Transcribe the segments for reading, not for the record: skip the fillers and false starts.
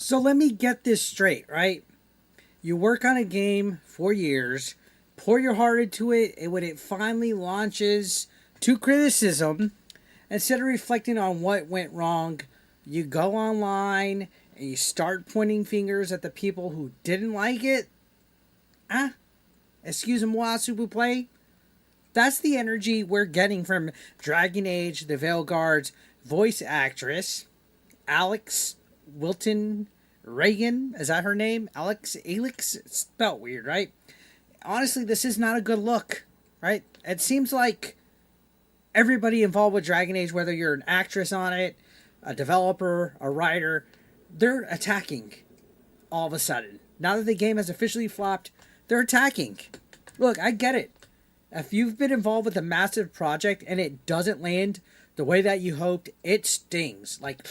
So let me get this straight, right? You work on a game for years, pour your heart into it, and when it finally launches to criticism, instead of reflecting on what went wrong, you go online and you start pointing fingers at the people who didn't like it. Ah, excuse-moi, s'il vous plaît. That's the energy we're getting from Dragon Age the Veilguard's voice actress, Alex Wilton Regan. Is that her name? Alex? It's spelled weird, right? Honestly, this is not a good look, right? It seems like everybody involved with Dragon Age, whether you're an actress on it, a developer, a writer, they're attacking all of a sudden. Now that the game has officially flopped, they're attacking. Look, I get it. If you've been involved with a massive project and it doesn't land the way that you hoped, it stings. Like,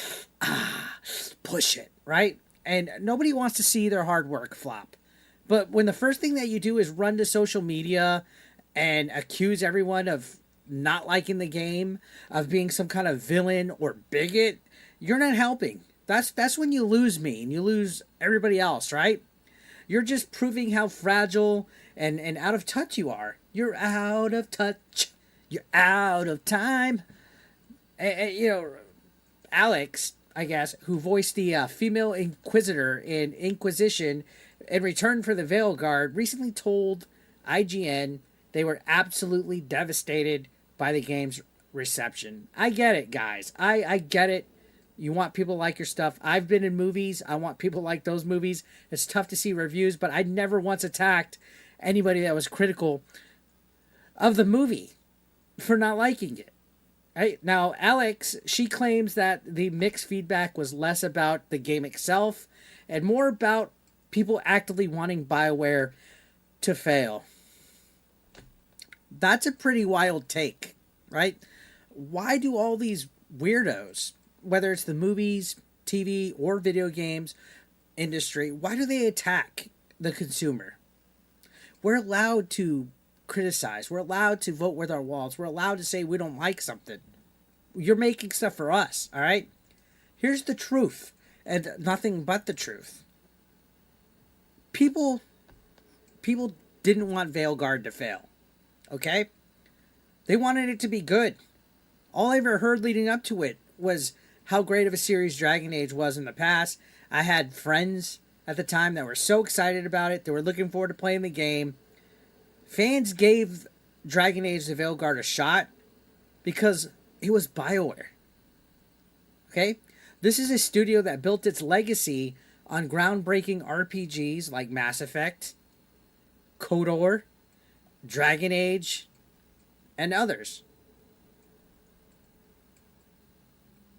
push it, right? And nobody wants to see their hard work flop. But when the first thing that you do is run to social media and accuse everyone of not liking the game, of being some kind of villain or bigot, you're not helping. That's when you lose me and you lose everybody else, right? You're just proving how fragile and out of touch you are. You're out of touch. You're out of time. Alex, I guess, who voiced the female Inquisitor in Inquisition in return for the Veilguard, recently told IGN they were absolutely devastated by the game's reception. I get it, guys. I get it. You want people to like your stuff. I've been in movies. I want people to like those movies. It's tough to see reviews, but I never once attacked anybody that was critical of the movie for not liking it. Right? Now, Alex, she claims that the mixed feedback was less about the game itself and more about people actively wanting BioWare to fail. That's a pretty wild take, right? Why do all these weirdos, whether it's the movies, TV, or video games industry, why do they attack the consumer? We're allowed to criticize. We're allowed to vote with our wallets. We're allowed to say we don't like something. You're making stuff for us, all right? Here's the truth, and nothing but the truth. People didn't want Veilguard to fail, okay? They wanted it to be good. All I ever heard leading up to it was how great of a series Dragon Age was in the past. I had friends at the time that were so excited about it. They were looking forward to playing the game. Fans gave Dragon Age the Veilguard a shot because it was BioWare. Okay? This is a studio that built its legacy on groundbreaking RPGs like Mass Effect, KOTOR, Dragon Age, and others.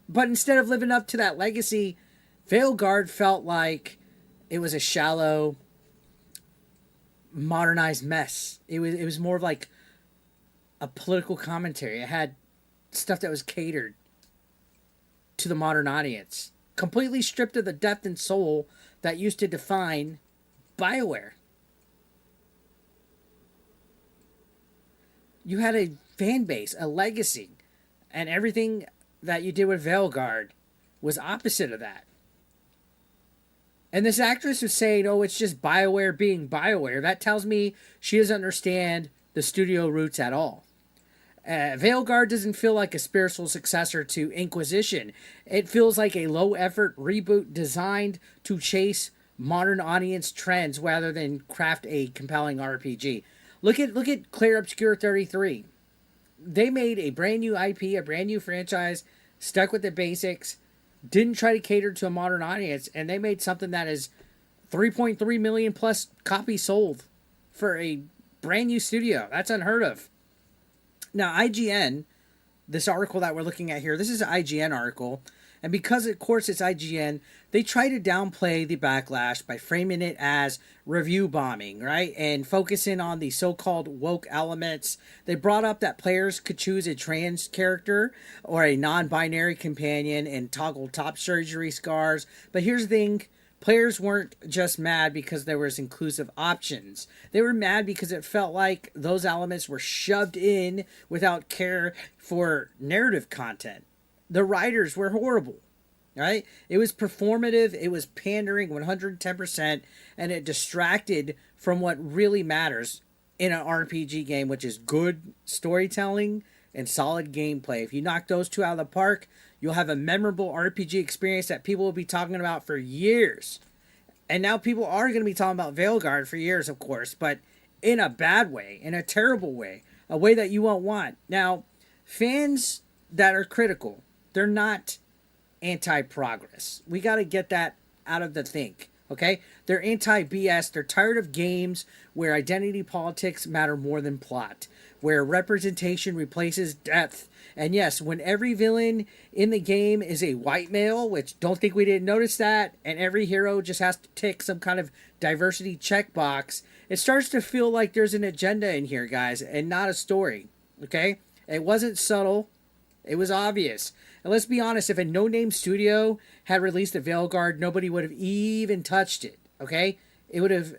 But instead of living up to that legacy, Veilguard felt like it was a shallow, modernized mess. It was more of like a political commentary. It had stuff that was catered to the modern audience, completely stripped of the depth and soul that used to define BioWare. You had a fan base, a legacy, and everything that you did with Veilguard was opposite of that. And this actress was saying, oh, it's just BioWare being BioWare. That tells me she doesn't understand the studio roots at all. Veilguard doesn't feel like a spiritual successor to Inquisition. It feels like a low-effort reboot designed to chase modern audience trends rather than craft a compelling RPG. Look at Claire Obscure 33. They made a brand new IP, a brand new franchise, stuck with the basics, didn't try to cater to a modern audience, and they made something that is 3.3 million plus copies sold for a brand new studio. That's unheard of. Now, IGN, this article that we're looking at here, this is an IGN article, and because, of course, it's IGN, they try to downplay the backlash by framing it as review bombing, right? And focusing on the so-called woke elements. They brought up that players could choose a trans character or a non-binary companion and toggle top surgery scars. But here's the thing. Players weren't just mad because there was inclusive options. They were mad because it felt like those elements were shoved in without care for narrative content. The writers were horrible. right? It was performative, it was pandering 110%, and it distracted from what really matters in an RPG game, which is good storytelling and solid gameplay. If you knock those two out of the park, you'll have a memorable RPG experience that people will be talking about for years. And now people are going to be talking about Veilguard for years, of course, but in a bad way, in a terrible way, a way that you won't want. Now, fans that are critical, they're not anti-progress. We got to get that out of the think, okay? They're anti-BS. They're tired of games where identity politics matter more than plot, where representation replaces depth. And yes, when every villain in the game is a white male, which don't think we didn't notice that, and every hero just has to tick some kind of diversity checkbox, it starts to feel like there's an agenda in here, guys, and not a story, okay? It wasn't subtle. It was obvious. And let's be honest, if a no-name studio had released a Veilguard, nobody would have even touched it, okay? It would have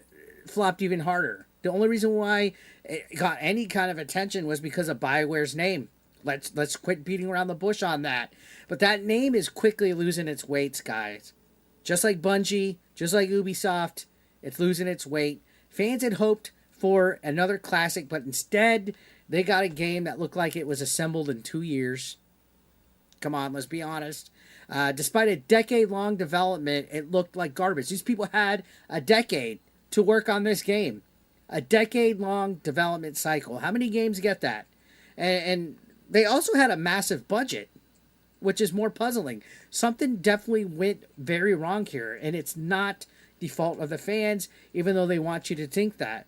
flopped even harder. The only reason why it got any kind of attention was because of BioWare's name. Let's quit beating around the bush on that. But that name is quickly losing its weights, guys. Just like Bungie, just like Ubisoft, it's losing its weight. Fans had hoped for another classic, but instead they got a game that looked like it was assembled in 2 years. Come on, let's be honest. Despite a decade-long development, it looked like garbage. These people had a decade to work on this game. A decade-long development cycle. How many games get that? And they also had a massive budget, which is more puzzling. Something definitely went very wrong here, and it's not the fault of the fans, even though they want you to think that.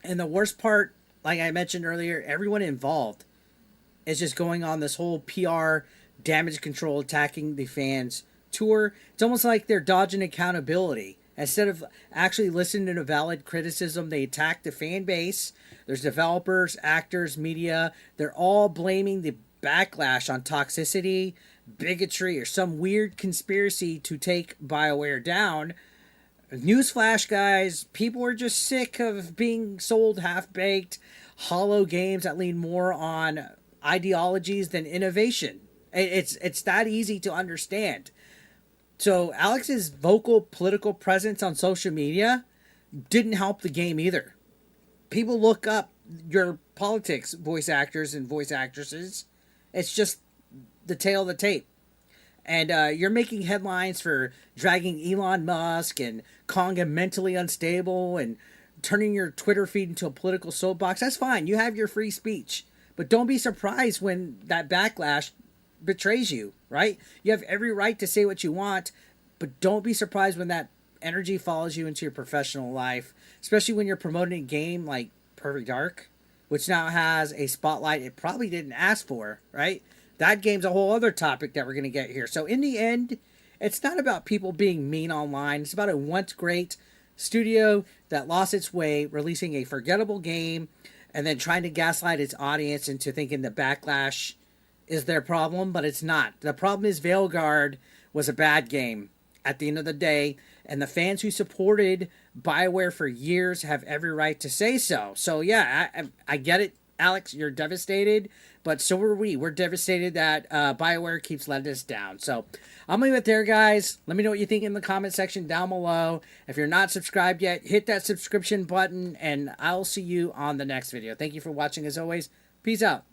And the worst part, like I mentioned earlier, everyone involved is just going on this whole PR damage control attacking the fans tour. It's almost like they're dodging accountability. Instead of actually listening to valid criticism, they attack the fan base. There's developers, actors, media. They're all blaming the backlash on toxicity, bigotry, or some weird conspiracy to take BioWare down. Newsflash, guys, people are just sick of being sold half-baked, hollow games that lean more on ideologies than innovation. It's that easy to understand. So Alex's vocal political presence on social media didn't help the game either. People look up your politics, voice actors and voice actresses. It's just the tail of the tape. And you're making headlines for dragging Elon Musk and calling him mentally unstable and turning your Twitter feed into a political soapbox. That's fine. You have your free speech. But don't be surprised when that backlash betrays you, right? You have every right to say what you want, but don't be surprised when that energy follows you into your professional life, especially when you're promoting a game like Perfect Dark, which now has a spotlight it probably didn't ask for, right? That game's a whole other topic that we're going to get here. So in the end, it's not about people being mean online. It's about a once great studio that lost its way, releasing a forgettable game, and then trying to gaslight its audience into thinking the backlash is their problem, but it's not. The problem is Veilguard was a bad game at the end of the day, and the fans who supported BioWare for years have every right to say so. So yeah, I get it, Alex, you're devastated, but so are we. We're devastated that BioWare keeps letting us down. So I'm going to leave it there, guys. Let me know what you think in the comment section down below. If you're not subscribed yet, hit that subscription button, and I'll see you on the next video. Thank you for watching as always. Peace out.